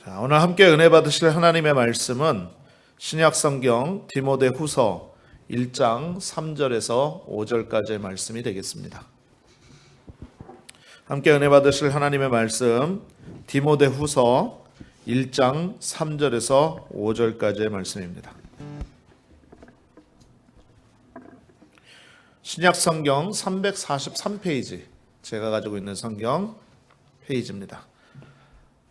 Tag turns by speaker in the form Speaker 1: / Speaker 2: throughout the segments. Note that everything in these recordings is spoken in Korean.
Speaker 1: 자, 오늘 함께 은혜 받으실 하나님의 말씀은 신약성경 디모데후서 1장 3절에서 5절까지의 말씀이 되겠습니다. 함께 은혜 받으실 하나님의 말씀 디모데후서 1장 3절에서 5절까지의 말씀입니다. 신약성경 343페이지, 제가 가지고 있는 성경 페이지입니다.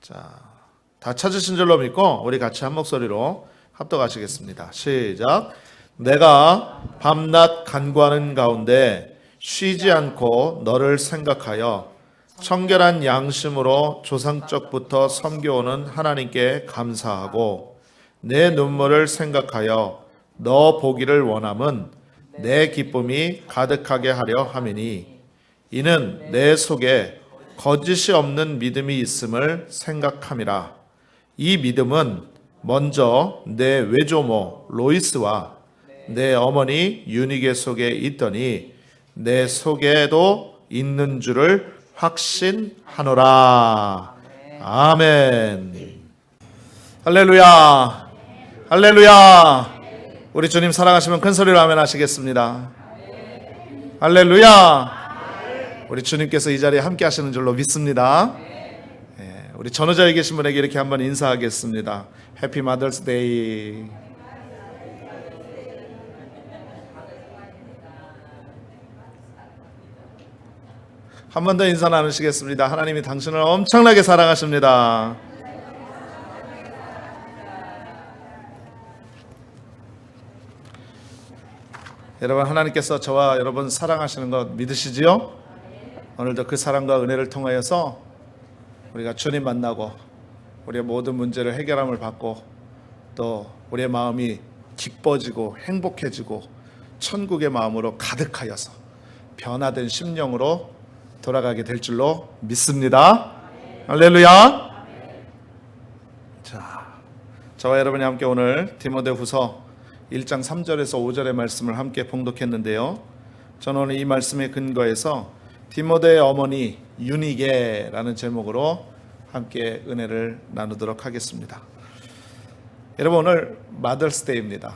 Speaker 1: 자, 다 찾으신 줄로 믿고 우리 같이 한 목소리로 합독하시겠습니다. 시작. 내가 밤낮 간구하는 가운데 쉬지 않고 너를 생각하여 청결한 양심으로 조상적부터 섬겨오는 하나님께 감사하고 내 눈물을 생각하여 너 보기를 원함은 내 기쁨이 가득하게 하려 함이니 이는 내 속에 거짓이 없는 믿음이 있음을 생각함이라. 이 믿음은 먼저 내 외조모 로이스와 내 어머니 유니게 속에 있더니 내 속에도 있는 줄을 확신하노라. 아멘. 할렐루야. 할렐루야. 우리 주님 사랑하시면 큰 소리로 아멘 하시겠습니다. 할렐루야. 우리 주님께서 이 자리에 함께 하시는 줄로 믿습니다. 우리 전후자에 계신 분에게 이렇게 한번 인사하겠습니다. 해피 마더스 데이. 한 번 더 인사 나누시겠습니다. 하나님이 당신을 엄청나게 사랑하십니다. 여러분, 하나님께서 저와 여러분 사랑하시는 것 믿으시지요? 오늘도 그 사랑과 은혜를 통하여서 우리가 주님 만나고 우리의 모든 문제를 해결함을 받고 또 우리의 마음이 기뻐지고 행복해지고 천국의 마음으로 가득하여서 변화된 심령으로 돌아가게 될 줄로 믿습니다. 할렐루야. 자, 저와 여러분이 함께 오늘 디모데후서 1장 3절에서 5절의 말씀을 함께 봉독했는데요. 저는 오늘 이 말씀에 근거해서 디모데의 어머니 유니게라는 제목으로 함께 은혜를 나누도록 하겠습니다. 여러분, 오늘 마더스데이입니다.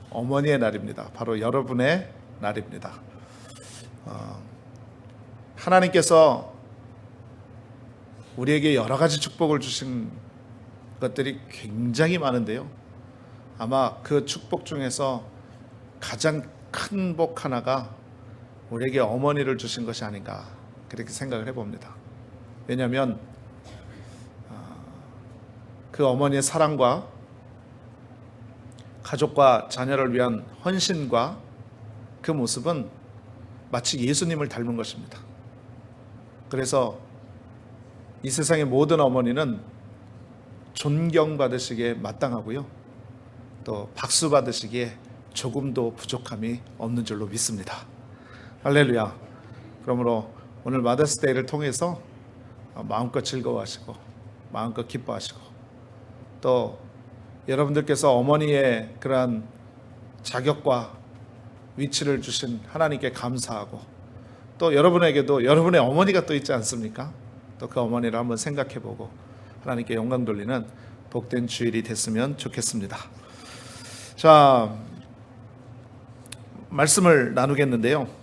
Speaker 1: 어머니의 날입니다. 바로 여러분의 날입니다. 하나님께서 우리에게 여러 가지 축복을 주신 것들이 굉장히 많은데요. 아마 그 축복 중에서 가장 큰 복 하나가 우리에게 어머니를 주신 것이 아닌가 그렇게 생각을 해봅니다. 왜냐하면 그 어머니의 사랑과 가족과 자녀를 위한 헌신과 그 모습은 마치 예수님을 닮은 것입니다. 그래서 이 세상의 모든 어머니는 존경받으시기에 마땅하고요, 또 박수 받으시기에 조금도 부족함이 없는 줄로 믿습니다. 할렐루야. 그러므로 오늘 마더스데이를 통해서 마음껏 즐거워하시고 마음껏 기뻐하시고 또 여러분들께서 어머니의 그러한 자격과 위치를 주신 하나님께 감사하고 또 여러분에게도 여러분의 어머니가 또 있지 않습니까? 또 그 어머니를 한번 생각해보고 하나님께 영광 돌리는 복된 주일이 됐으면 좋겠습니다. 자, 말씀을 나누겠는데요.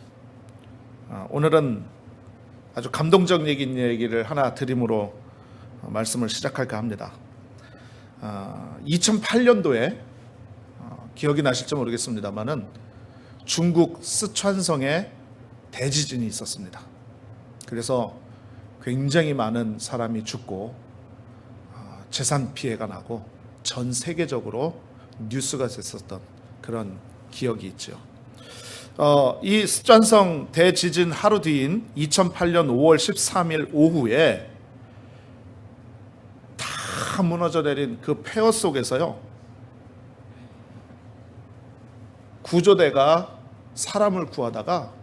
Speaker 1: 오늘은 아주 감동적인 얘기를 하나 드림으로 말씀을 시작할까 합니다. 2008년도에 기억이 나실지 모르겠습니다만은 중국 쓰촨성에 대지진이 있었습니다. 그래서 굉장히 많은 사람이 죽고 재산 피해가 나고 전 세계적으로 뉴스가 됐었던 그런 기억이 있죠. 이 쓰촨성 대지진 하루 뒤인 2008년 5월 13일 오후에 다 무너져 내린 그 폐허 속에서요, 구조대가 사람을 구하다가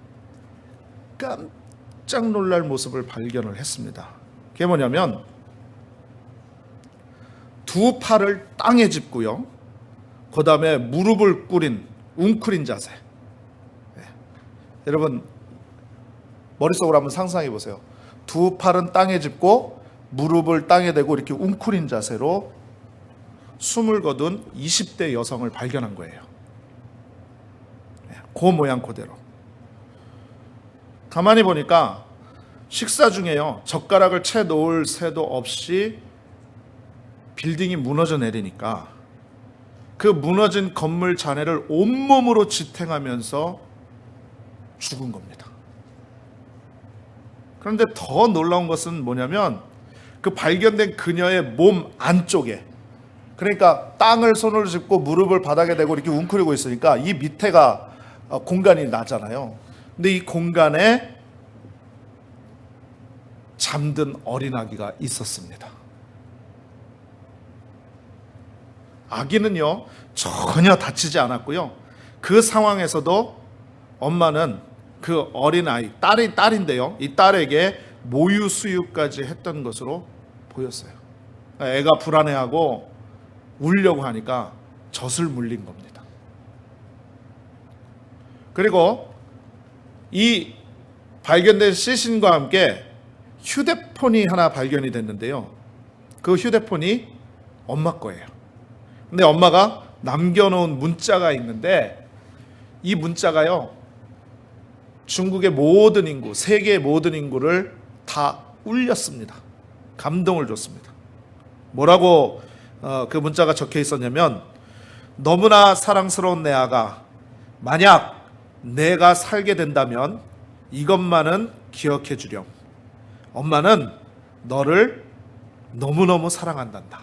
Speaker 1: 깜짝 놀랄 모습을 발견을 했습니다. 그게 뭐냐면 두 팔을 땅에 짚고요, 그 다음에 무릎을 꿇인 웅크린 자세. 여러분 머릿속으로 한번 상상해 보세요. 두 팔은 땅에 짚고 무릎을 땅에 대고 이렇게 웅크린 자세로 숨을 거둔 20대 여성을 발견한 거예요. 그 모양 그대로. 가만히 보니까 식사 중에요, 젓가락을 채 놓을 새도 없이 빌딩이 무너져 내리니까 그 무너진 건물 잔해를 온몸으로 지탱하면서 죽은 겁니다. 그런데 더 놀라운 것은 뭐냐면 그 발견된 그녀의 몸 안쪽에, 그러니까 땅을 손으로 짚고 무릎을 바닥에 대고 이렇게 웅크리고 있으니까 이 밑에가 공간이 나잖아요. 근데 이 공간에 잠든 어린아기가 있었습니다. 아기는요 전혀 다치지 않았고요. 그 상황에서도 엄마는 그 어린아이, 딸인데요, 이 딸에게 모유 수유까지 했던 것으로 보였어요. 애가 불안해하고 울려고 하니까 젖을 물린 겁니다. 그리고 이 발견된 시신과 함께 휴대폰이 하나 발견이 됐는데요, 그 휴대폰이 엄마 거예요. 근데 엄마가 남겨놓은 문자가 있는데 이 문자가요 중국의 모든 인구, 세계의 모든 인구를 다 울렸습니다. 감동을 줬습니다. 뭐라고 그 문자가 적혀 있었냐면, 너무나 사랑스러운 내 아가, 만약 내가 살게 된다면 이것만은 기억해 주렴. 엄마는 너를 너무너무 사랑한단다.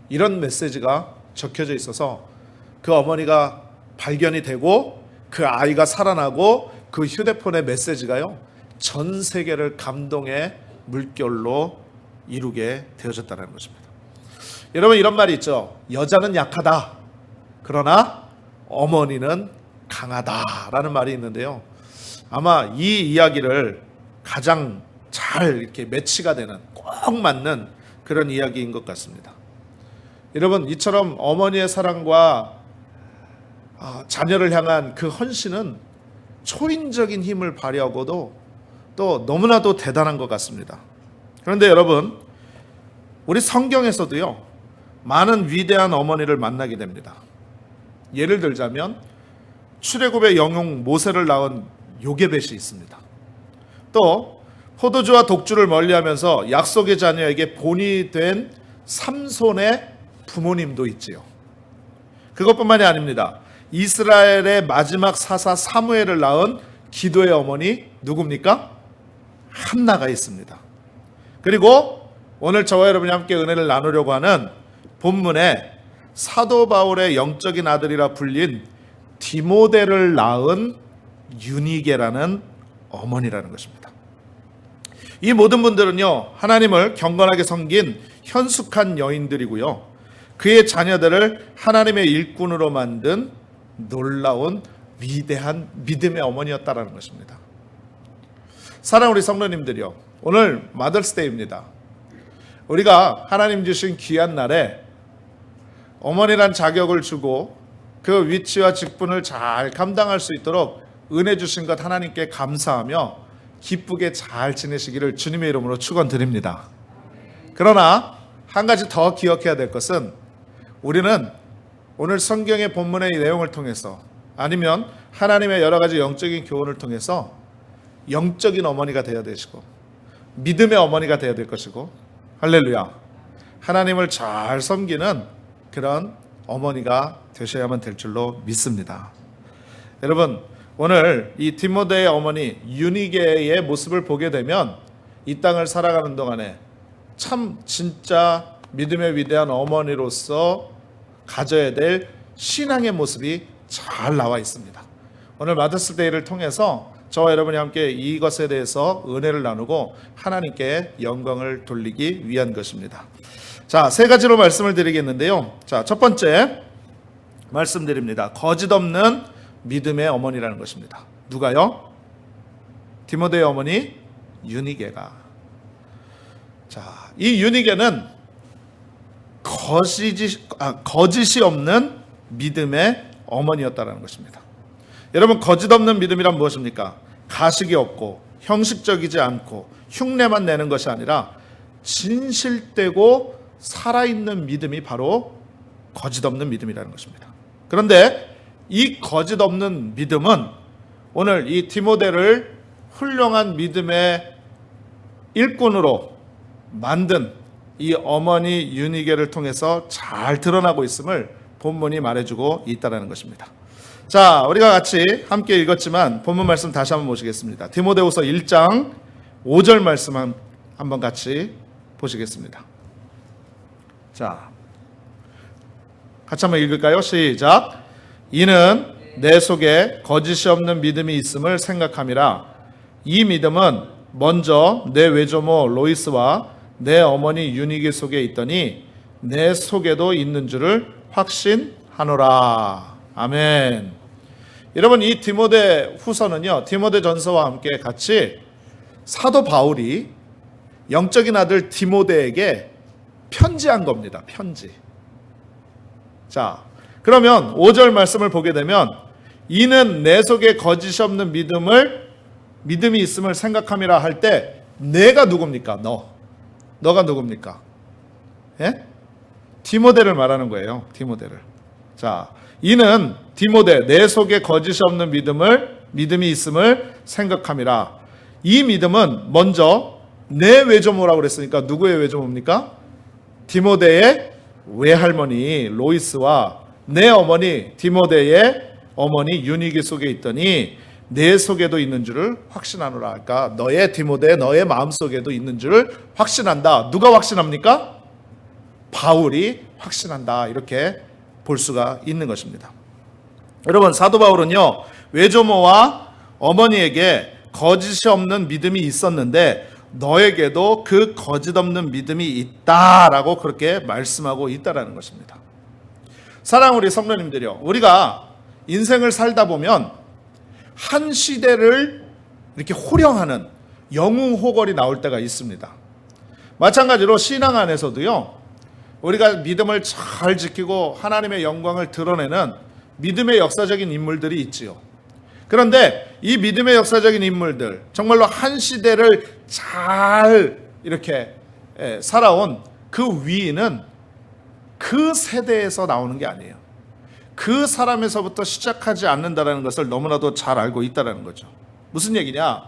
Speaker 1: 이런 메시지가 적혀져 있어서 그 어머니가 발견이 되고 그 아이가 살아나고 그 휴대폰의 메시지가요 전 세계를 감동의 물결로 이루게 되어졌다는 것입니다. 여러분, 이런 말이 있죠. 여자는 약하다, 그러나 어머니는 강하다라는 말이 있는데요, 아마 이 이야기를 가장 잘 이렇게 매치가 되는, 꼭 맞는 그런 이야기인 것 같습니다. 여러분, 이처럼 어머니의 사랑과 자녀를 향한 그 헌신은 초인적인 힘을 발휘하고도 또 너무나도 대단한 것 같습니다. 그런데 여러분, 우리 성경에서도요 많은 위대한 어머니를 만나게 됩니다. 예를 들자면 출애굽의 영웅 모세를 낳은 요게벳이 있습니다. 또 포도주와 독주를 멀리하면서 약속의 자녀에게 본이 된 삼손의 부모님도 있지요. 그것뿐만이 아닙니다. 이스라엘의 마지막 사사 사무엘을 낳은 기도의 어머니 누굽니까? 한나가 있습니다. 그리고 오늘 저와 여러분이 함께 은혜를 나누려고 하는 본문에 사도 바울의 영적인 아들이라 불린 디모데를 낳은 유니게라는 어머니라는 것입니다. 이 모든 분들은요 하나님을 경건하게 섬긴 현숙한 여인들이고요, 그의 자녀들을 하나님의 일꾼으로 만든 놀라운 위대한 믿음의 어머니였다라는 것입니다. 사랑하는 우리 성도님들이요, 오늘 마더스데이입니다. 우리가 하나님 주신 귀한 날에 어머니란 자격을 주고 그 위치와 직분을 잘 감당할 수 있도록 은혜 주신 것 하나님께 감사하며 기쁘게 잘 지내시기를 주님의 이름으로 축원드립니다. 그러나 한 가지 더 기억해야 될 것은, 우리는 오늘 성경의 본문의 내용을 통해서 아니면 하나님의 여러 가지 영적인 교훈을 통해서 영적인 어머니가 되어야 되시고 믿음의 어머니가 되어야 될 것이고, 할렐루야, 하나님을 잘 섬기는 그런 어머니가 되셔야만 될 줄로 믿습니다. 여러분, 오늘 이 디모데의 어머니 유니게의 모습을 보게 되면 이 땅을 살아가는 동안에 참 진짜 믿음의 위대한 어머니로서 가져야 될 신앙의 모습이 잘 나와 있습니다. 오늘 마더스데이를 통해서 저와 여러분이 함께 이것에 대해서 은혜를 나누고 하나님께 영광을 돌리기 위한 것입니다. 자, 세 가지로 말씀을 드리겠는데요. 자, 첫 번째 말씀드립니다. 거짓 없는 믿음의 어머니라는 것입니다. 누가요? 디모데의 어머니 유니게가. 자, 이 유니게는 거짓이 없는 믿음의 어머니였다라는 것입니다. 여러분, 거짓 없는 믿음이란 무엇입니까? 가식이 없고 형식적이지 않고 흉내만 내는 것이 아니라 진실되고 살아있는 믿음이 바로 거짓없는 믿음이라는 것입니다. 그런데 이 거짓없는 믿음은 오늘 이 디모데를 훌륭한 믿음의 일꾼으로 만든 이 어머니 유니게를 통해서 잘 드러나고 있음을 본문이 말해주고 있다는 것입니다. 자, 우리가 같이 함께 읽었지만 본문 말씀 다시 한번 보시겠습니다. 디모데후서 1장 5절 말씀 한번 같이 보시겠습니다. 자, 같이 한번 읽을까요? 시작. 이는 내 속에 거짓이 없는 믿음이 있음을 생각함이라. 이 믿음은 먼저 내 외조모 로이스와 내 어머니 유니게 속에 있더니 내 속에도 있는 줄을 확신하노라. 아멘. 여러분, 이 디모데 후서는요, 디모데 전서와 함께 같이 사도 바울이 영적인 아들 디모데에게 편지한 겁니다. 편지. 자, 그러면 5절 말씀을 보게 되면 이는 내 속에 거짓이 없는 믿음이 있음을 생각함이라 할 때 내가 누굽니까? 너가 누굽니까? 예? 디모데를 말하는 거예요. 디모데를. 자, 이는 디모데 내 속에 거짓이 없는 믿음이 있음을 생각함이라. 이 믿음은 먼저 내 외조모라고 그랬으니까 누구의 외조모입니까? 디모데의 외할머니 로이스와 내 어머니 디모데의 어머니 유니게 속에 있더니 내 속에도 있는 줄을 확신하노라. 그러니까 너의 디모데 너의 마음속에도 있는 줄을 확신한다. 누가 확신합니까? 바울이 확신한다. 이렇게 볼 수가 있는 것입니다. 여러분, 사도 바울은요, 외조모와 어머니에게 거짓이 없는 믿음이 있었는데 너에게도 그 거짓 없는 믿음이 있다라고 그렇게 말씀하고 있다라는 것입니다. 사랑하는 우리 성도님들이요, 우리가 인생을 살다 보면 한 시대를 이렇게 호령하는 영웅호걸이 나올 때가 있습니다. 마찬가지로 신앙 안에서도요, 우리가 믿음을 잘 지키고 하나님의 영광을 드러내는 믿음의 역사적인 인물들이 있지요. 그런데 이 믿음의 역사적인 인물들, 정말로 한 시대를 잘 이렇게 살아온 그 위인은 그 세대에서 나오는 게 아니에요. 그 사람에서부터 시작하지 않는다는 것을 너무나도 잘 알고 있다는 거죠. 무슨 얘기냐?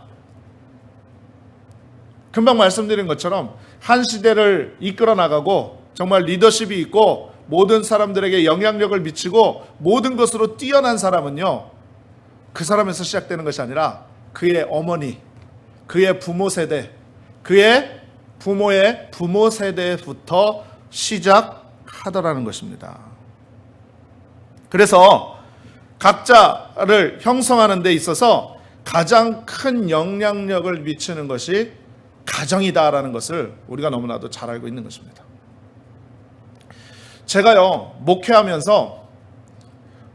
Speaker 1: 금방 말씀드린 것처럼 한 시대를 이끌어 나가고 정말 리더십이 있고 모든 사람들에게 영향력을 미치고 모든 것으로 뛰어난 사람은요, 그 사람에서 시작되는 것이 아니라 그의 어머니, 그의 부모 세대, 그의 부모의 부모 세대부터 시작하더라는 것입니다. 그래서 각자를 형성하는 데 있어서 가장 큰 영향력을 미치는 것이 가정이다라는 것을 우리가 너무나도 잘 알고 있는 것입니다. 제가요, 목회하면서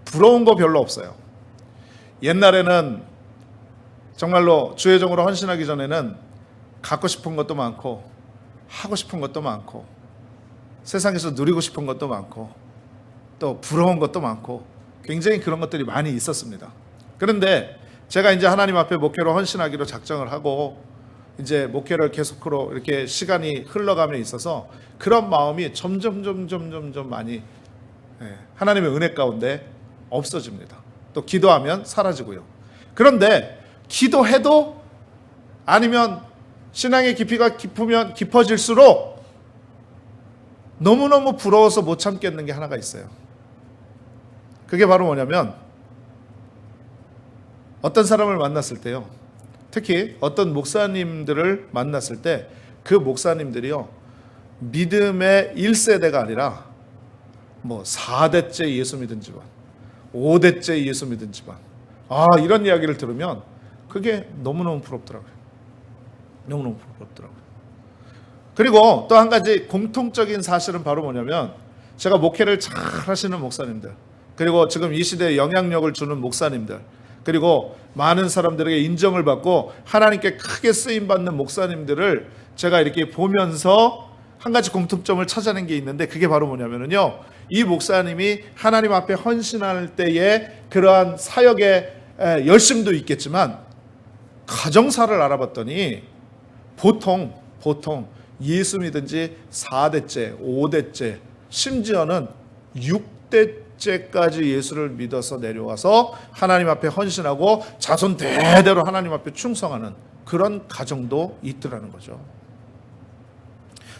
Speaker 1: 부러운 거 별로 없어요. 옛날에는 정말로 주의종으로 헌신하기 전에는 갖고 싶은 것도 많고 하고 싶은 것도 많고 세상에서 누리고 싶은 것도 많고 또 부러운 것도 많고 굉장히 그런 것들이 많이 있었습니다. 그런데 제가 이제 하나님 앞에 목회로 헌신하기로 작정을 하고 이제 목회를 계속으로 이렇게 시간이 흘러감에 있어서 그런 마음이 점점 많이 하나님의 은혜 가운데 없어집니다. 또 기도하면 사라지고요. 그런데 기도해도 아니면 신앙의 깊이가 깊어질수록 너무너무 부러워서 못 참겠는 게 하나가 있어요. 그게 바로 뭐냐면 어떤 사람을 만났을 때요, 특히 어떤 목사님들을 만났을 때 그 목사님들이요, 믿음의 1세대가 아니라 뭐 4대째 예수 믿은 집안, 5대째 예수 믿은 집안, 이런 이야기를 들으면 그게 너무너무 부럽더라고요. 너무너무 부럽더라고요. 그리고 또 한 가지 공통적인 사실은 바로 뭐냐면 제가 목회를 잘 하시는 목사님들, 그리고 지금 이 시대에 영향력을 주는 목사님들, 그리고 많은 사람들에게 인정을 받고 하나님께 크게 쓰임받는 목사님들을 제가 이렇게 보면서 한 가지 공통점을 찾아낸 게 있는데 그게 바로 뭐냐면요, 이 목사님이 하나님 앞에 헌신할 때의 그러한 사역의 열심도 있겠지만 가정사를 알아봤더니 보통 예수 믿은 지 4대째, 5대째, 심지어는 6대째까지 예수를 믿어서 내려와서 하나님 앞에 헌신하고 자손 대대로 하나님 앞에 충성하는 그런 가정도 있더라는 거죠.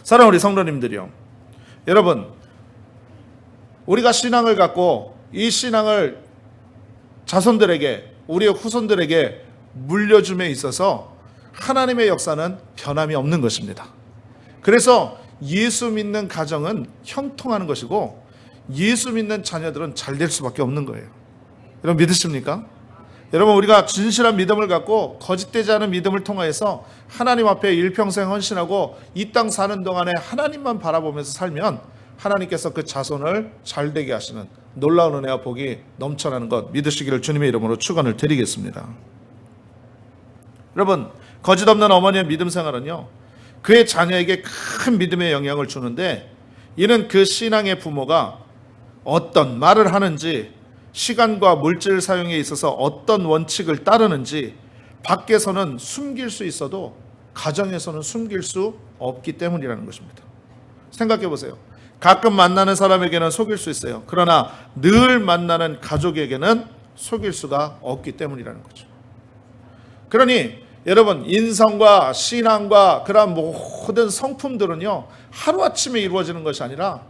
Speaker 1: 사랑하는 우리 성도님들이요, 여러분, 우리가 신앙을 갖고 이 신앙을 자손들에게, 우리의 후손들에게 물려줌에 있어서 하나님의 역사는 변함이 없는 것입니다. 그래서 예수 믿는 가정은 형통하는 것이고 예수 믿는 자녀들은 잘 될 수밖에 없는 거예요. 여러분 믿으십니까? 여러분, 우리가 진실한 믿음을 갖고 거짓되지 않은 믿음을 통하여서 하나님 앞에 일평생 헌신하고 이 땅 사는 동안에 하나님만 바라보면서 살면 하나님께서 그 자손을 잘 되게 하시는 놀라운 은혜와 복이 넘쳐나는 것 믿으시기를 주님의 이름으로 축원을 드리겠습니다. 여러분, 거짓 없는 어머니의 믿음 생활은요, 그의 자녀에게 큰 믿음의 영향을 주는데, 이는 그 신앙의 부모가 어떤 말을 하는지, 시간과 물질 사용에 있어서 어떤 원칙을 따르는지 밖에서는 숨길 수 있어도 가정에서는 숨길 수 없기 때문이라는 것입니다. 생각해 보세요. 가끔 만나는 사람에게는 속일 수 있어요. 그러나 늘 만나는 가족에게는 속일 수가 없기 때문이라는 거죠. 그러니 여러분, 인성과 신앙과 그런 모든 성품들은요, 하루아침에 이루어지는 것이 아니라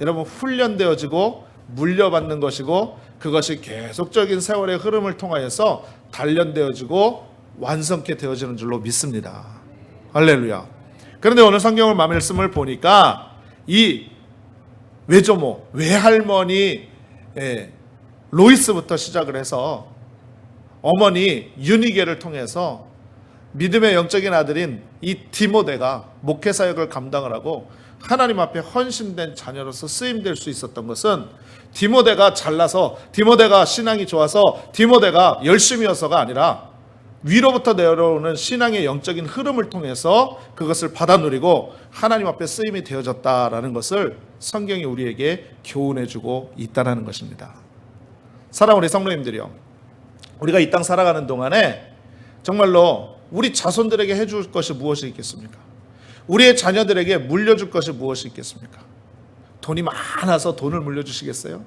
Speaker 1: 여러분, 훈련되어지고 물려받는 것이고, 그것이 계속적인 세월의 흐름을 통하여서 단련되어지고 완성케 되어지는 줄로 믿습니다. 할렐루야. 그런데 오늘 성경을 말씀을 보니까 이 외조모, 외할머니 로이스부터 시작을 해서 어머니 유니게를 통해서 믿음의 영적인 아들인 이 디모데가 목회 사역을 감당을 하고 하나님 앞에 헌신된 자녀로서 쓰임될 수 있었던 것은 디모데가 잘나서, 디모데가 신앙이 좋아서, 디모데가 열심히여서가 아니라 위로부터 내려오는 신앙의 영적인 흐름을 통해서 그것을 받아 누리고 하나님 앞에 쓰임이 되어졌다라는 것을 성경이 우리에게 교훈해주고 있다는 것입니다. 사랑하는 우리 성도님들이요, 우리가 이 땅 살아가는 동안에 정말로 우리 자손들에게 해줄 것이 무엇이 있겠습니까? 우리의 자녀들에게 물려줄 것이 무엇이 있겠습니까? 돈이 많아서 돈을 물려주시겠어요?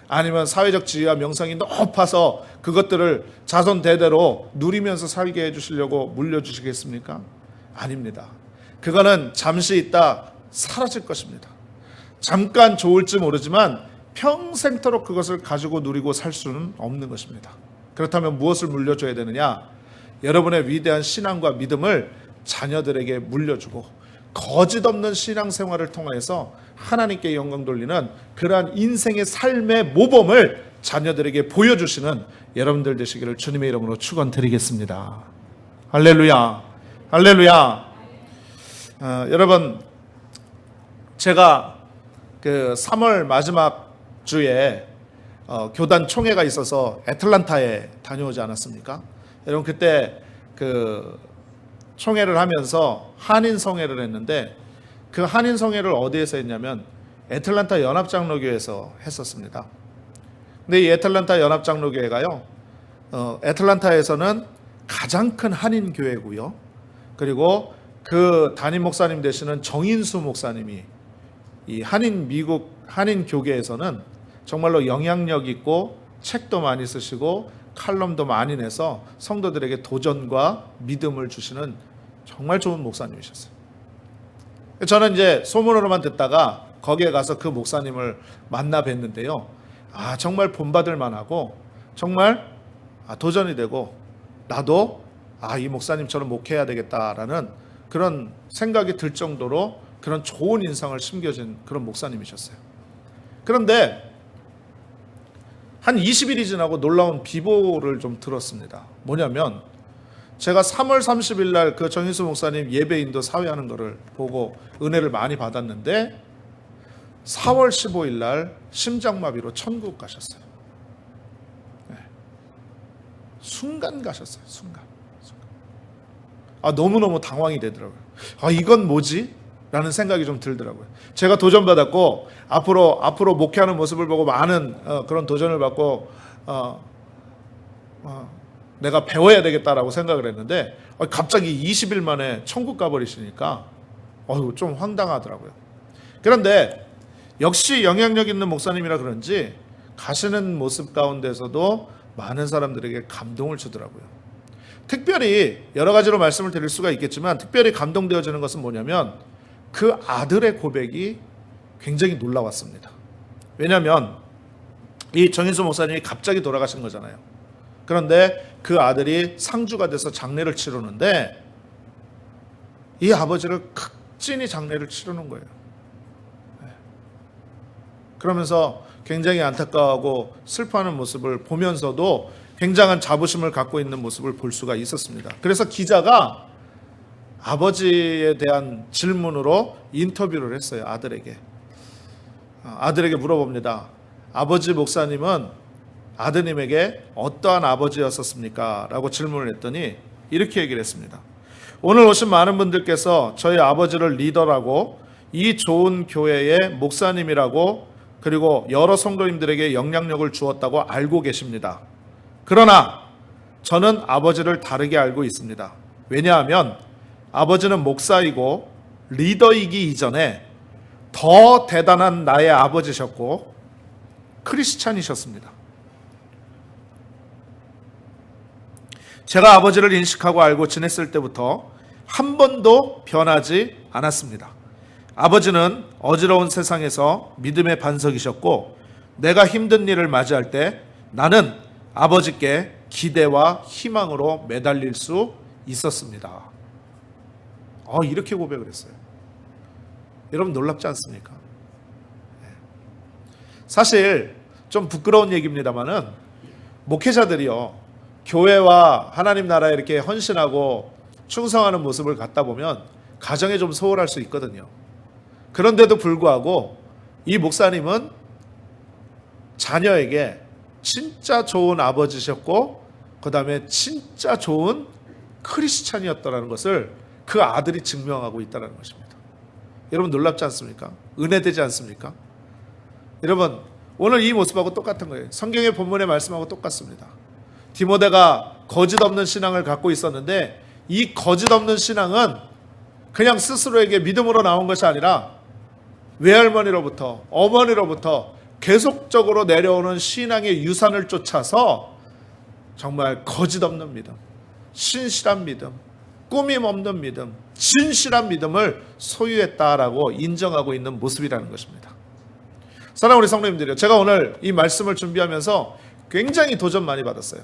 Speaker 1: 아니면 사회적 지위와 명성이 높아서 그것들을 자손 대대로 누리면서 살게 해주시려고 물려주시겠습니까? 아닙니다. 그거는 잠시 있다 사라질 것입니다. 잠깐 좋을지 모르지만 평생토록 그것을 가지고 누리고 살 수는 없는 것입니다. 그렇다면 무엇을 물려줘야 되느냐? 여러분의 위대한 신앙과 믿음을 자녀들에게 물려주고 거짓 없는 신앙생활을 통해서 하나님께 영광 돌리는 그러한 인생의 삶의 모범을 자녀들에게 보여주시는 여러분들 되시기를 주님의 이름으로 축원드리겠습니다. 할렐루야, 할렐루야. 여러분, 제가 그 3월 마지막 주에 교단 총회가 있어서 애틀란타에 다녀오지 않았습니까? 여러분, 그때 그 총회를 하면서 한인성회를 했는데, 그 한인성회를 어디에서 했냐면 애틀란타 연합장로교회에서 했었습니다. 근데 이 애틀란타 연합장로교회가요, 애틀란타에서는 가장 큰 한인교회고요. 그리고 그 담임 목사님 되시는 정인수 목사님이 이 미국 한인교계에서는 정말로 영향력 있고 책도 많이 쓰시고 칼럼도 많이 내서 성도들에게 도전과 믿음을 주시는 정말 좋은 목사님이셨어요. 저는 이제 소문으로만 듣다가 거기에 가서 그 목사님을 만나 뵀는데요. 정말 본받을 만하고 정말 도전이 되고 나도 이 목사님처럼 목회해야 되겠다라는 그런 생각이 들 정도로 그런 좋은 인상을 심겨진 그런 목사님이셨어요. 그런데 한 20일이 지나고 놀라운 비보를 좀 들었습니다. 뭐냐면 제가 3월 30일 날 그 정인수 목사님 예배인도 사회하는 거를 보고 은혜를 많이 받았는데 4월 15일 날 심장마비로 천국 가셨어요. 네. 순간 가셨어요. 순간. 너무너무 당황이 되더라고요. 이건 뭐지? 라는 생각이 좀 들더라고요. 제가 도전받았고 앞으로 목회하는 모습을 보고 많은 그런 도전을 받고 내가 배워야 되겠다라고 생각을 했는데 갑자기 20일 만에 천국 가버리시니까 좀 황당하더라고요. 그런데 역시 영향력 있는 목사님이라 그런지 가시는 모습 가운데서도 많은 사람들에게 감동을 주더라고요. 특별히 여러 가지로 말씀을 드릴 수가 있겠지만 특별히 감동되어지는 것은 뭐냐면 그 아들의 고백이 굉장히 놀라웠습니다. 왜냐하면 이 정인수 목사님이 갑자기 돌아가신 거잖아요. 그런데 그 아들이 상주가 돼서 장례를 치르는데 이 아버지를 극진히 장례를 치르는 거예요. 그러면서 굉장히 안타까워하고 슬퍼하는 모습을 보면서도 굉장한 자부심을 갖고 있는 모습을 볼 수가 있었습니다. 그래서 기자가 아버지에 대한 질문으로 인터뷰를 했어요. 아들에게 물어봅니다. 아버지 목사님은 아드님에게 어떠한 아버지였었습니까? 라고 질문을 했더니 이렇게 얘기를 했습니다. 오늘 오신 많은 분들께서 저희 아버지를 리더라고 이 좋은 교회의 목사님이라고 그리고 여러 성도님들에게 영향력을 주었다고 알고 계십니다. 그러나 저는 아버지를 다르게 알고 있습니다. 왜냐하면 아버지는 목사이고 리더이기 이전에 더 대단한 나의 아버지셨고 크리스찬이셨습니다. 제가 아버지를 인식하고 알고 지냈을 때부터 한 번도 변하지 않았습니다. 아버지는 어지러운 세상에서 믿음의 반석이셨고 내가 힘든 일을 맞이할 때 나는 아버지께 기대와 희망으로 매달릴 수 있었습니다. 이렇게 고백을 했어요. 여러분 놀랍지 않습니까? 사실 좀 부끄러운 얘기입니다만은 목회자들이요 교회와 하나님 나라에 이렇게 헌신하고 충성하는 모습을 갖다 보면 가정에 좀 소홀할 수 있거든요. 그런데도 불구하고 이 목사님은 자녀에게 진짜 좋은 아버지셨고 그 다음에 진짜 좋은 크리스찬이었다는 것을 그 아들이 증명하고 있다는 것입니다. 여러분 놀랍지 않습니까? 은혜되지 않습니까? 여러분 오늘 이 모습하고 똑같은 거예요. 성경의 본문의 말씀하고 똑같습니다. 디모데가 거짓 없는 신앙을 갖고 있었는데 이 거짓 없는 신앙은 그냥 스스로에게 믿음으로 나온 것이 아니라 외할머니로부터 어머니로부터 계속적으로 내려오는 신앙의 유산을 쫓아서 정말 거짓 없는 믿음, 신실한 믿음, 꾸밈 없는 믿음, 진실한 믿음을 소유했다라고 인정하고 있는 모습이라는 것입니다. 사랑하는 우리 성도님들이요, 제가 오늘 이 말씀을 준비하면서 굉장히 도전 많이 받았어요.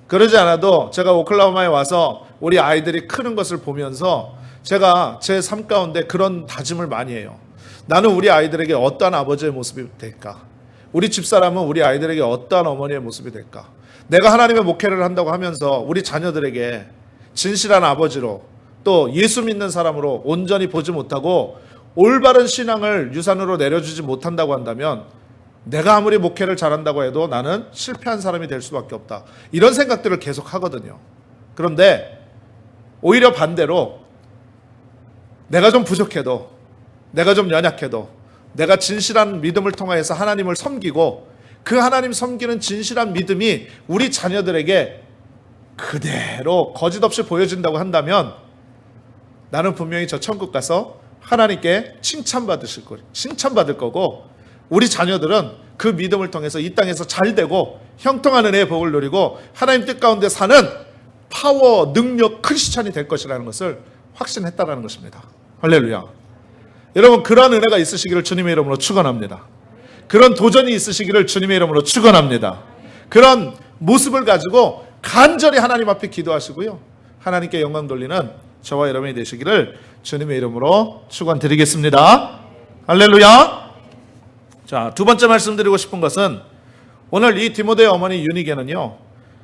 Speaker 1: 그러지 않아도 제가 오클라호마에 와서 우리 아이들이 크는 것을 보면서 제가 제 삶 가운데 그런 다짐을 많이 해요. 나는 우리 아이들에게 어떠한 아버지의 모습이 될까? 우리 집사람은 우리 아이들에게 어떠한 어머니의 모습이 될까? 내가 하나님의 목회를 한다고 하면서 우리 자녀들에게 진실한 아버지로 또 예수 믿는 사람으로 온전히 보지 못하고 올바른 신앙을 유산으로 내려주지 못한다고 한다면 내가 아무리 목회를 잘한다고 해도 나는 실패한 사람이 될 수밖에 없다. 이런 생각들을 계속 하거든요. 그런데 오히려 반대로 내가 좀 부족해도 내가 좀 연약해도 내가 진실한 믿음을 통하여서 하나님을 섬기고 그 하나님 섬기는 진실한 믿음이 우리 자녀들에게 그대로 거짓 없이 보여진다고 한다면 나는 분명히 저 천국 가서 하나님께 칭찬받을 거고 우리 자녀들은 그 믿음을 통해서 이 땅에서 잘 되고 형통한 은혜의 복을 누리고 하나님 뜻 가운데 사는 파워, 능력, 크리스찬이 될 것이라는 것을 확신했다는 것입니다. 할렐루야. 여러분 그런 은혜가 있으시기를 주님의 이름으로 축원합니다. 그런 도전이 있으시기를 주님의 이름으로 축원합니다. 그런 모습을 가지고 간절히 하나님 앞에 기도하시고요, 하나님께 영광 돌리는 저와 여러분이 되시기를 주님의 이름으로 축원드리겠습니다. 할렐루야. 자, 두 번째 말씀드리고 싶은 것은 오늘 이 디모데의 어머니 유니게는요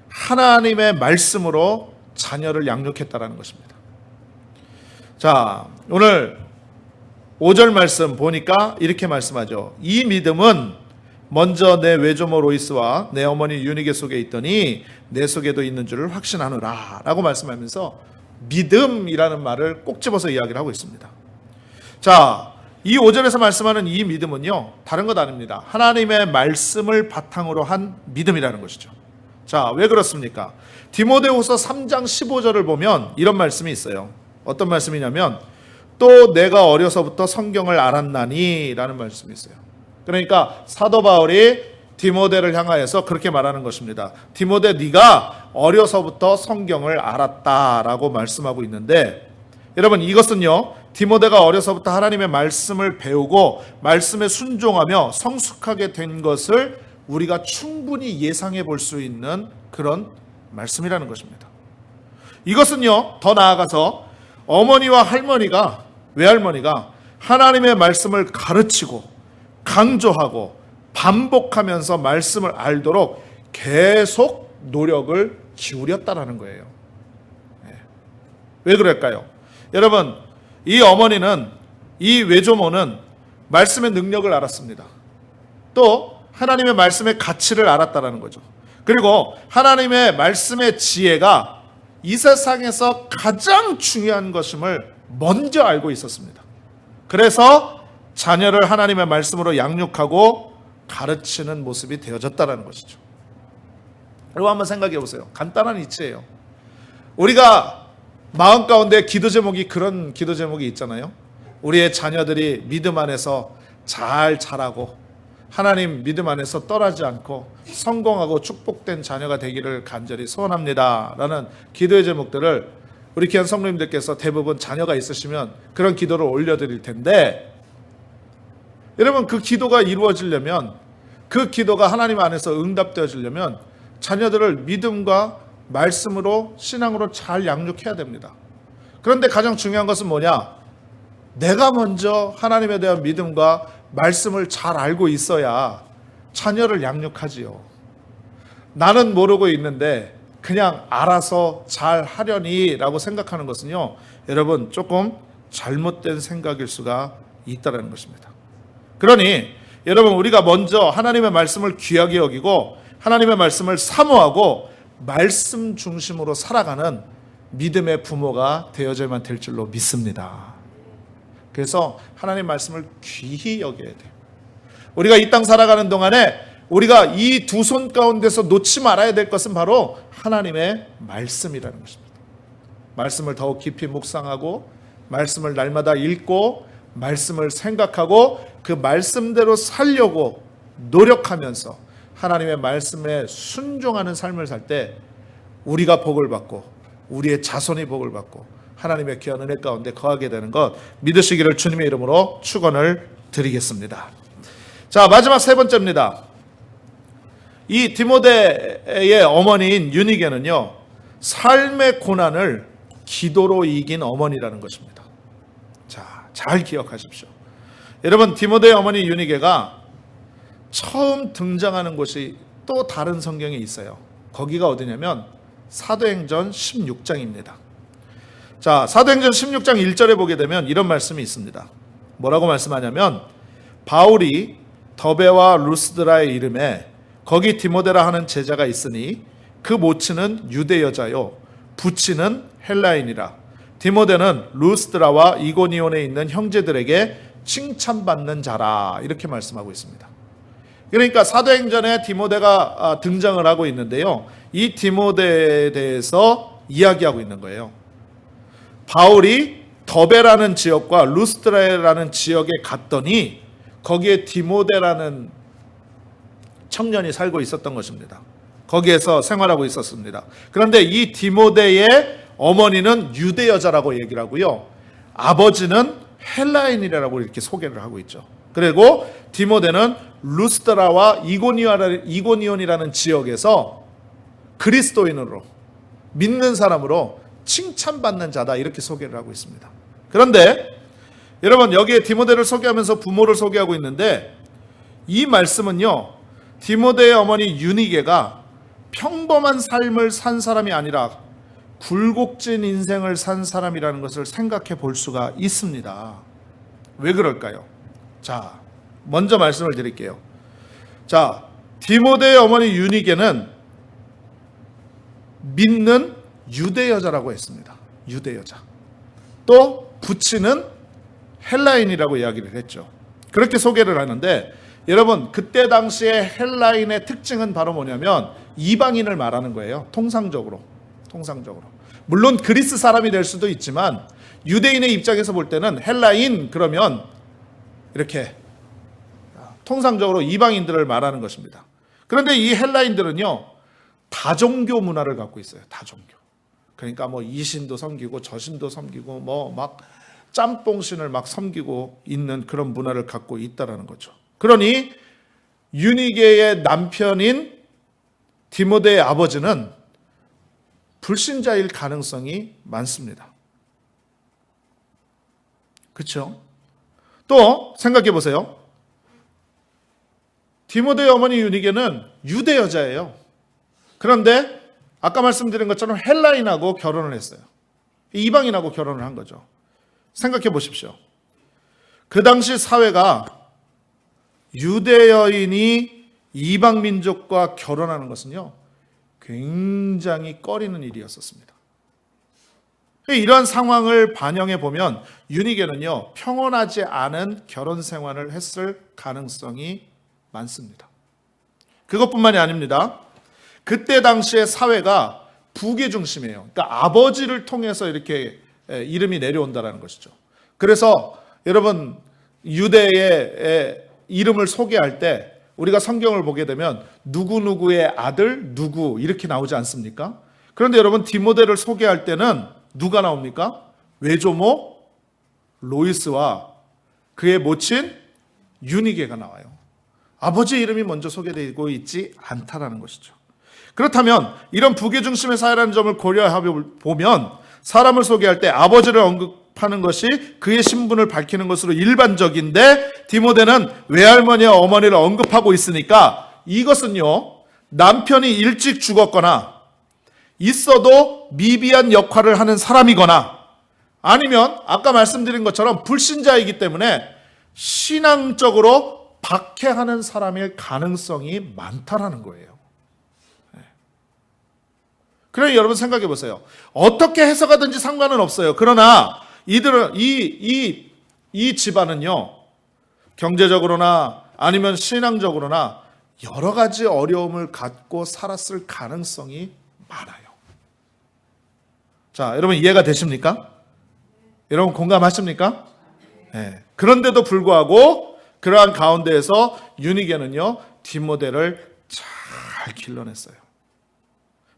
Speaker 1: 하나님의 말씀으로 자녀를 양육했다라는 것입니다. 자, 오늘 5절 말씀 보니까 이렇게 말씀하죠. 이 믿음은 먼저 내 외조모 로이스와 내 어머니 유니게 속에 있더니 내 속에도 있는 줄을 확신하노라 라고 말씀하면서 믿음이라는 말을 꼭 집어서 이야기를 하고 있습니다. 자, 이 5절에서 말씀하는 이 믿음은요 다른 것 아닙니다. 하나님의 말씀을 바탕으로 한 믿음이라는 것이죠. 자, 왜 그렇습니까? 디모데후서 3장 15절을 보면 이런 말씀이 있어요. 어떤 말씀이냐면 또 내가 어려서부터 성경을 알았나니 라는 말씀이 있어요. 그러니까 사도 바울이 디모데를 향하여서 그렇게 말하는 것입니다. 디모데, 네가 어려서부터 성경을 알았다라고 말씀하고 있는데, 여러분, 이것은요, 디모데가 어려서부터 하나님의 말씀을 배우고 말씀에 순종하며 성숙하게 된 것을 우리가 충분히 예상해 볼 수 있는 그런 말씀이라는 것입니다. 이것은요, 더 나아가서 어머니와 할머니가, 외할머니가 하나님의 말씀을 가르치고 강조하고 반복하면서 말씀을 알도록 계속 노력을 기울였다라는 거예요. 왜 그럴까요? 여러분, 이 어머니는, 이 외조모는 말씀의 능력을 알았습니다. 또 하나님의 말씀의 가치를 알았다라는 거죠. 그리고 하나님의 말씀의 지혜가 이 세상에서 가장 중요한 것임을 먼저 알고 있었습니다. 그래서 자녀를 하나님의 말씀으로 양육하고 가르치는 모습이 되어졌다는 것이죠. 여러분, 한번 생각해 보세요. 간단한 이치예요. 우리가 마음 가운데 기도 제목이, 그런 기도 제목이 있잖아요. 우리의 자녀들이 믿음 안에서 잘 자라고 하나님 믿음 안에서 떠나지 않고 성공하고 축복된 자녀가 되기를 간절히 소원합니다 라는 기도의 제목들을 우리 귀한 성도님들께서 대부분 자녀가 있으시면 그런 기도를 올려드릴 텐데, 여러분, 그 기도가 이루어지려면, 그 기도가 하나님 안에서 응답되어지려면 자녀들을 믿음과 말씀으로, 신앙으로 잘 양육해야 됩니다. 그런데 가장 중요한 것은 뭐냐? 내가 먼저 하나님에 대한 믿음과 말씀을 잘 알고 있어야 자녀를 양육하지요. 나는 모르고 있는데 그냥 알아서 잘 하려니 라고 생각하는 것은요, 여러분, 조금 잘못된 생각일 수가 있다는 것입니다. 그러니 여러분, 우리가 먼저 하나님의 말씀을 귀하게 여기고 하나님의 말씀을 사모하고 말씀 중심으로 살아가는 믿음의 부모가 되어져야만 될 줄로 믿습니다. 그래서 하나님 말씀을 귀히 여겨야 돼요. 우리가 이 땅 살아가는 동안에 우리가 이 두 손 가운데서 놓지 말아야 될 것은 바로 하나님의 말씀이라는 것입니다. 말씀을 더욱 깊이 묵상하고 말씀을 날마다 읽고 말씀을 생각하고 그 말씀대로 살려고 노력하면서 하나님의 말씀에 순종하는 삶을 살 때 우리가 복을 받고 우리의 자손이 복을 받고 하나님의 귀한 은혜 가운데 거하게 되는 것 믿으시기를 주님의 이름으로 축원을 드리겠습니다. 자, 마지막 세 번째입니다. 이 디모데의 어머니인 유니게는요, 삶의 고난을 기도로 이긴 어머니라는 것입니다. 자, 잘 기억하십시오. 여러분, 디모데의 어머니 유니게가 처음 등장하는 곳이 또 다른 성경에 있어요. 거기가 어디냐면 사도행전 16장입니다. 자, 사도행전 16장 1절에 보게 되면 이런 말씀이 있습니다. 뭐라고 말씀하냐면, 바울이 더베와 루스드라의 이름에 거기 디모데라 하는 제자가 있으니 그 모친은 유대 여자요 부친은 헬라인이라. 디모데는 루스드라와 이고니온에 있는 형제들에게 칭찬받는 자라. 이렇게 말씀하고 있습니다. 그러니까 사도행전에 디모데가 등장을 하고 있는데요, 이 디모데에 대해서 이야기하고 있는 거예요. 바울이 더베라는 지역과 루스드라라는 지역에 갔더니 거기에 디모데라는 청년이 살고 있었던 것입니다. 거기에서 생활하고 있었습니다. 그런데 이 디모데의 어머니는 유대 여자라고 얘기를 하고요, 아버지는 헬라인이라고 이렇게 소개를 하고 있죠. 그리고 디모데는 루스드라와 이고니온이라는 지역에서 그리스도인으로, 믿는 사람으로 칭찬받는 자다, 이렇게 소개를 하고 있습니다. 그런데 여러분, 여기에 디모데를 소개하면서 부모를 소개하고 있는데, 이 말씀은요, 디모데의 어머니 유니게가 평범한 삶을 산 사람이 아니라 굴곡진 인생을 산 사람이라는 것을 생각해 볼 수가 있습니다. 왜 그럴까요? 자, 먼저 말씀을 드릴게요. 자, 디모데의 어머니 유니게는 믿는 유대 여자라고 했습니다. 유대 여자. 또 부친은 헬라인이라고 이야기를 했죠. 그렇게 소개를 하는데, 여러분, 그때 당시에 헬라인의 특징은 바로 뭐냐면 이방인을 말하는 거예요. 통상적으로. 물론 그리스 사람이 될 수도 있지만 유대인의 입장에서 볼 때는 헬라인 그러면 이렇게 통상적으로 이방인들을 말하는 것입니다. 그런데 이 헬라인들은요, 다종교 문화를 갖고 있어요. 다종교. 그러니까 뭐 이신도 섬기고 저신도 섬기고 뭐 막 짬뽕신을 막 섬기고 있는 그런 문화를 갖고 있다라는 거죠. 그러니 유니게의 남편인 디모데의 아버지는 불신자일 가능성이 많습니다. 그렇죠? 또 생각해 보세요. 디모데의 어머니 유니게는 유대 여자예요. 그런데 아까 말씀드린 것처럼 헬라인하고 결혼을 했어요. 이방인하고 결혼을 한 거죠. 생각해 보십시오. 그 당시 사회가 유대 여인이 이방 민족과 결혼하는 것은요, 굉장히 꺼리는 일이었었습니다. 이러한 상황을 반영해 보면 유니게는요, 평온하지 않은 결혼 생활을 했을 가능성이 많습니다. 그것뿐만이 아닙니다. 그때 당시의 사회가 부계 중심이에요. 그러니까 아버지를 통해서 이렇게 이름이 내려온다는 것이죠. 그래서 여러분 유대의 이름을 소개할 때 우리가 성경을 보게 되면 누구누구의 아들 누구 이렇게 나오지 않습니까? 그런데 여러분 디모데를 소개할 때는 누가 나옵니까? 외조모 로이스와 그의 모친 유니게가 나와요. 아버지의 이름이 먼저 소개되고 있지 않다라는 것이죠. 그렇다면 이런 부계 중심의 사회라는 점을 고려해 보면 사람을 소개할 때 아버지를 언급하는 것이 그의 신분을 밝히는 것으로 일반적인데 디모데는 외할머니와 어머니를 언급하고 있으니까 이것은요, 남편이 일찍 죽었거나 있어도 미비한 역할을 하는 사람이거나 아니면 아까 말씀드린 것처럼 불신자이기 때문에 신앙적으로 박해하는 사람일 가능성이 많다라는 거예요. 그러니 여러분 생각해 보세요. 어떻게 해석하든지 상관은 없어요. 그러나 이들은 이 집안은요, 경제적으로나 아니면 신앙적으로나 여러 가지 어려움을 갖고 살았을 가능성이 많아요. 자, 여러분 이해가 되십니까? 여러분 공감하십니까? 네. 그런데도 불구하고 그러한 가운데에서 유니게는요, 디모데를 잘 길러냈어요.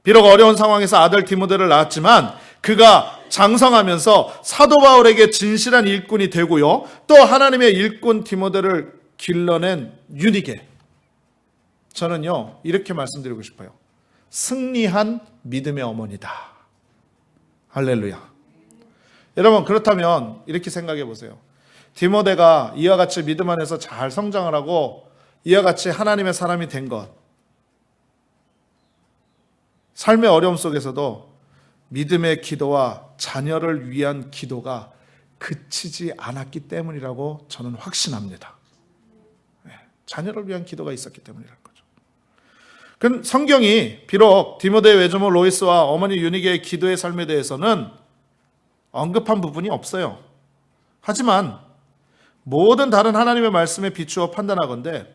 Speaker 1: 비록 어려운 상황에서 아들 디모데를 낳았지만 그가 장성하면서 사도 바울에게 진실한 일꾼이 되고요, 또 하나님의 일꾼 디모데를 길러낸 유니게, 저는요 이렇게 말씀드리고 싶어요. 승리한 믿음의 어머니다. 할렐루야. 여러분 그렇다면 이렇게 생각해 보세요. 디모데가 이와 같이 믿음 안에서 잘 성장을 하고 이와 같이 하나님의 사람이 된 것, 삶의 어려움 속에서도 믿음의 기도와 자녀를 위한 기도가 그치지 않았기 때문이라고 저는 확신합니다. 자녀를 위한 기도가 있었기 때문이라는 거죠. 그럼 성경이 비록 디모데의 외조모 로이스와 어머니 유니게의 기도의 삶에 대해서는 언급한 부분이 없어요. 하지만 모든 다른 하나님의 말씀에 비추어 판단하건대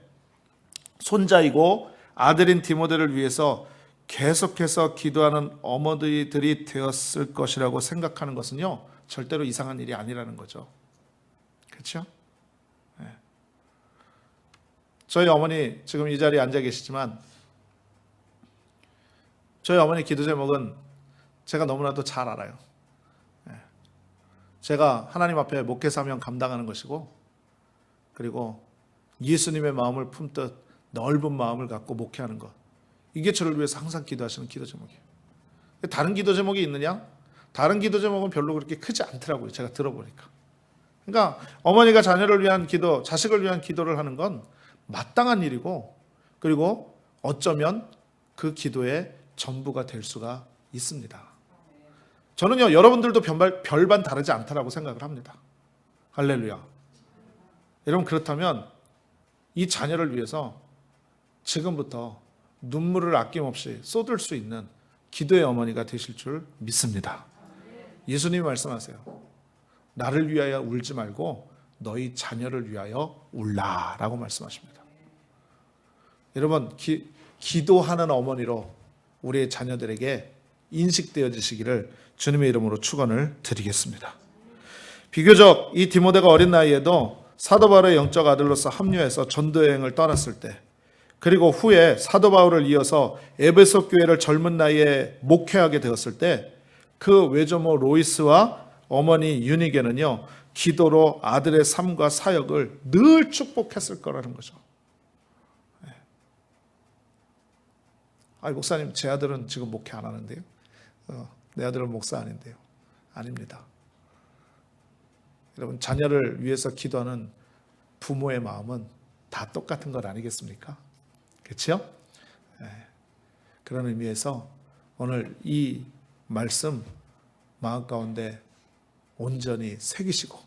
Speaker 1: 손자이고 아들인 디모데를 위해서 계속해서 기도하는 어머니들이 되었을 것이라고 생각하는 것은요, 절대로 이상한 일이 아니라는 거죠. 그렇죠? 네. 저희 어머니 지금 이 자리에 앉아 계시지만 저희 어머니 기도 제목은 제가 너무나도 잘 알아요. 네. 제가 하나님 앞에 목회 사명 감당하는 것이고, 그리고 예수님의 마음을 품듯 넓은 마음을 갖고 목회하는 것, 이게 저를 위해서 항상 기도하시는 기도 제목이에요. 다른 기도 제목이 있느냐? 다른 기도 제목은 별로 그렇게 크지 않더라고요. 제가 들어보니까. 그러니까 어머니가 자녀를 위한 기도, 자식을 위한 기도를 하는 건 마땅한 일이고, 그리고 어쩌면 그 기도의 전부가 될 수가 있습니다. 저는요, 여러분들도 별반 다르지 않다라고 생각을 합니다. 할렐루야. 여러분 그렇다면 이 자녀를 위해서 지금부터 눈물을 아낌없이 쏟을 수 있는 기도의 어머니가 되실 줄 믿습니다. 예수님이 말씀하세요. 나를 위하여 울지 말고 너희 자녀를 위하여 울라라고 말씀하십니다. 여러분 기도하는 어머니로 우리의 자녀들에게 인식되어지시기를 주님의 이름으로 축원을 드리겠습니다. 비교적 이 디모데가 어린 나이에도 사도 바울의 영적 아들로서 합류해서 전도여행을 떠났을 때, 그리고 후에 사도 바울을 이어서 에베소 교회를 젊은 나이에 목회하게 되었을 때, 그 외조모 로이스와 어머니 유니게는요, 기도로 아들의 삶과 사역을 늘 축복했을 거라는 거죠. 목사님, 제 아들은 지금 목회 안 하는데요. 내 아들은 목사 아닌데요. 아닙니다. 여러분, 자녀를 위해서 기도하는 부모의 마음은 다 똑같은 것 아니겠습니까? 그렇죠? 그런 의미에서 오늘 이 말씀 마음 가운데 온전히 새기시고,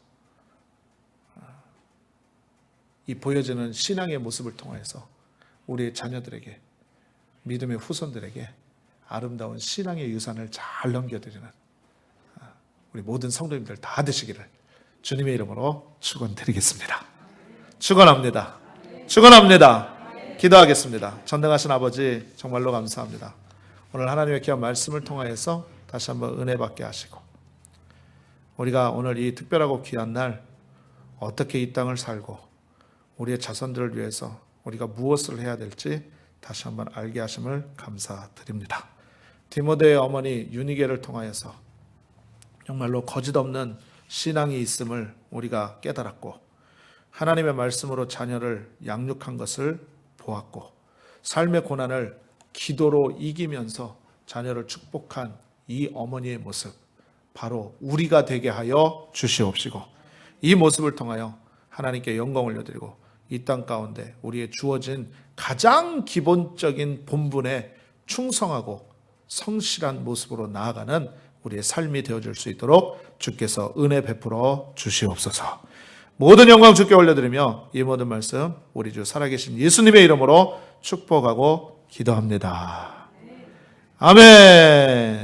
Speaker 1: 이 보여지는 신앙의 모습을 통해서 우리의 자녀들에게, 믿음의 후손들에게 아름다운 신앙의 유산을 잘 넘겨드리는 우리 모든 성도님들 다 되시기를 주님의 이름으로 축원드리겠습니다. 축원합니다. 축원합니다. 기도하겠습니다. 전능하신 아버지, 정말로 감사합니다. 오늘 하나님의 귀한 말씀을 통하여서 다시 한번 은혜 받게 하시고, 우리가 오늘 이 특별하고 귀한 날 어떻게 이 땅을 살고 우리의 자손들을 위해서 우리가 무엇을 해야 될지 다시 한번 알게 하심을 감사드립니다. 디모데의 어머니 유니게를 통하여서 정말로 거짓없는 신앙이 있음을 우리가 깨달았고, 하나님의 말씀으로 자녀를 양육한 것을 보았고, 삶의 고난을 기도로 이기면서 자녀를 축복한 이 어머니의 모습, 바로 우리가 되게 하여 주시옵시고, 이 모습을 통하여 하나님께 영광을 올려드리고 이 땅 가운데 우리의 주어진 가장 기본적인 본분에 충성하고 성실한 모습으로 나아가는 우리의 삶이 되어줄 수 있도록 주께서 은혜 베풀어 주시옵소서. 모든 영광 주께 올려드리며 이 모든 말씀 우리 주 살아계신 예수님의 이름으로 축복하고 기도합니다. 아멘.